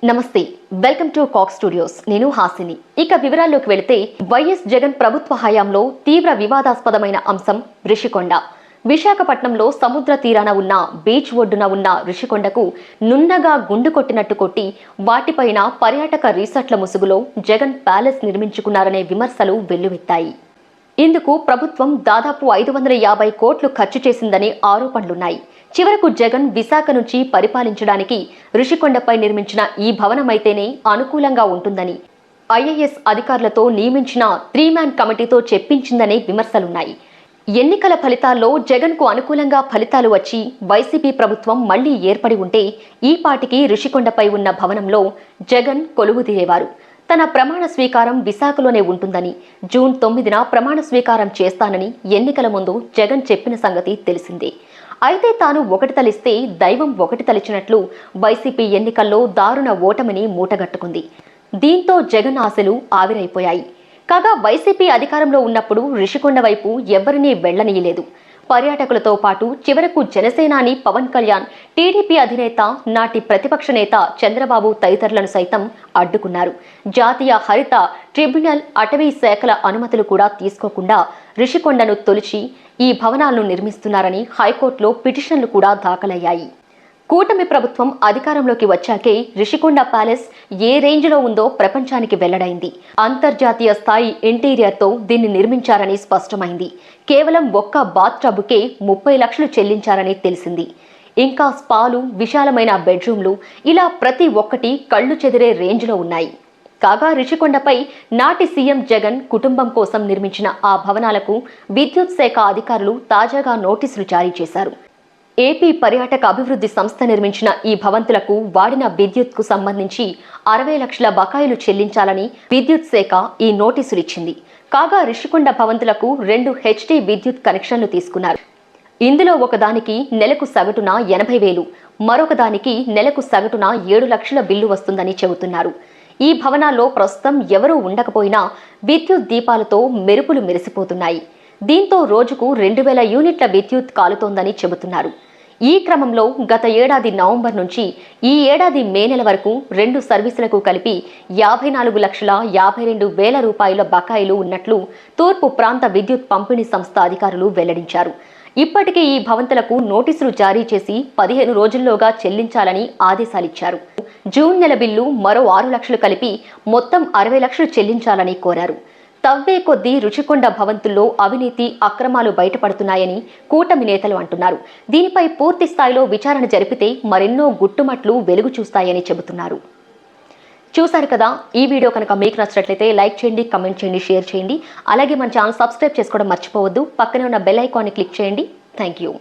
నమస్తే, welcome to cock studios. నేను హాసిని. ఇక వివరాల్లోకి వెళితే, వైఎస్ జగన్ ప్రభుత్వ హయాంలో తీవ్ర వివాదాస్పదమైన అంశం రిషికొండ. విశాఖపట్నంలో సముద్ర తీరాన ఉన్న బీచ్ ఒడ్డున ఉన్న రిషికొండకు నున్నగా గుండు కొట్టినట్టు కొట్టి వాటిపైన పర్యాటక రిసార్ట్ల ముసుగులో జగన్ ప్యాలెస్ నిర్మించుకున్నారనే విమర్శలు వెల్లువెత్తాయి. ఇందుకు ప్రభుత్వం దాదాపు 550 కోట్లు ఖర్చు చేసిందనే ఆరోపణలున్నాయి. చివరకు జగన్ విశాఖ నుంచి పరిపాలించడానికి రిషికొండపై నిర్మించిన ఈ భవనమైతేనే అనుకూలంగా ఉంటుందని ఐఏఎస్ అధికారులతో నియమించిన 3-మ్యాన్ కమిటీతో చెప్పించిందనే విమర్శలున్నాయి. ఎన్నికల ఫలితాల్లో జగన్కు అనుకూలంగా ఫలితాలు వచ్చి వైసీపీ ప్రభుత్వం మళ్లీ ఏర్పడి ఉంటే ఈ పాటికి రిషికొండపై ఉన్న భవనంలో జగన్ కొలువుదీరేవారు. తన ప్రమాణ స్వీకారం విశాఖలోనే ఉంటుందని, జూన్ 9న ప్రమాణ స్వీకారం చేస్తానని ఎన్నికల ముందు జగన్ చెప్పిన సంగతి తెలిసిందే. అయితే తాను ఒకటి తలిస్తే దైవం ఒకటి తలిచినట్లు వైసీపీ ఎన్నికల్లో దారుణ ఓటమిని మూటగట్టుకుంది. దీంతో జగన్ ఆశలు ఆవిరైపోయాయి. కాగా వైసీపీ అధికారంలో ఉన్నప్పుడు రిషికొండ వైపు ఎవరినీ వెళ్లనీయలేదు. పర్యాటకులతో పాటు చివరకు జనసేనాని పవన్ కళ్యాణ్, టీడీపీ అధినేత, నాటి ప్రతిపక్ష నేత చంద్రబాబు తదితరులను సైతం అడ్డుకున్నారు. జాతీయ హరిత ట్రిబ్యునల్, అటవీ శాఖల అనుమతులు కూడా తీసుకోకుండా రిషికొండను తొలిచి ఈ భవనాలను నిర్మిస్తున్నారని హైకోర్టులో పిటిషన్లు కూడా దాఖలయ్యాయి. కూటమి ప్రభుత్వం అధికారంలోకి వచ్చాకే రిషికొండ ప్యాలెస్ ఏ రేంజ్లో ఉందో ప్రపంచానికి వెల్లడైంది. అంతర్జాతీయ స్థాయి ఇంటీరియర్తో దీన్ని నిర్మించారని స్పష్టమైంది. కేవలం ఒక్క బాత్ టబ్కే 30 లక్షలు చెల్లించారని తెలిసింది. ఇంకా స్పాలు, విశాలమైన బెడ్రూమ్లు, ఇలా ప్రతి ఒక్కటి కళ్లు చెదిరే రేంజ్లో ఉన్నాయి. కాగా రిషికొండపై నాటి సీఎం జగన్ కుటుంబం కోసం నిర్మించిన ఆ భవనాలకు విద్యుత్ శాఖ అధికారులు తాజాగా నోటీసులు జారీ చేశారు. ఏపీ పర్యాటక అభివృద్ధి సంస్థ నిర్మించిన ఈ భవంతులకు వాడిన విద్యుత్కు సంబంధించి 60 లక్షల బకాయిలు చెల్లించాలని విద్యుత్ శాఖ ఈ నోటీసులు ఇచ్చింది. కాగా రిషికొండ భవంతులకు 2 హెచ్టీ విద్యుత్ కనెక్షన్లు తీసుకున్నారు. ఇందులో ఒకదానికి నెలకు సగటున 80,000, మరొకదానికి నెలకు సగటున 7 లక్షల బిల్లు వస్తుందని చెబుతున్నారు. ఈ భవనాల్లో ప్రస్తుతం ఎవరూ ఉండకపోయినా విద్యుత్ దీపాలతో మెరుపులు మెరిసిపోతున్నాయి. దీంతో రోజుకు 2000 యూనిట్ల విద్యుత్ కాలుతోందని చెబుతున్నారు. ఈ క్రమంలో గత ఏడాది నవంబర్ నుంచి ఈ ఏడాది మే నెల వరకు 2 సర్వీసులకు కలిపి 54,52,000 రూపాయల బకాయిలు ఉన్నట్లు తూర్పు ప్రాంత విద్యుత్ పంపిణీ సంస్థ అధికారులు వెల్లడించారు. ఇప్పటికే ఈ భవంతులకు నోటీసులు జారీ చేసి 15 రోజుల్లోగా చెల్లించాలని ఆదేశాలిచ్చారు. జూన్ నెల బిల్లు మరో 6 లక్షలు కలిపి మొత్తం 60 లక్షలు చెల్లించాలని కోరారు. తవ్వే కొద్దీ రుషికొండ భవంతుల్లో అవినీతి, అక్రమాలు బయటపడుతున్నాయని కూటమి నేతలు అంటున్నారు. దీనిపై పూర్తి స్థాయిలో విచారణ జరిపితే మరెన్నో గుట్టుమట్లు వెలుగు చూస్తాయని చెబుతున్నారు. చూశారు కదా, ఈ వీడియో కనుక మీకు నచ్చినట్లయితే లైక్ చేయండి, కమెంట్ చేయండి, షేర్ చేయండి. అలాగే మన ఛానల్ సబ్స్క్రైబ్ చేసుకోవడం మర్చిపోవద్దు. పక్కనే ఉన్న బెల్ ఐకాన్ని క్లిక్ చేయండి. Thank you.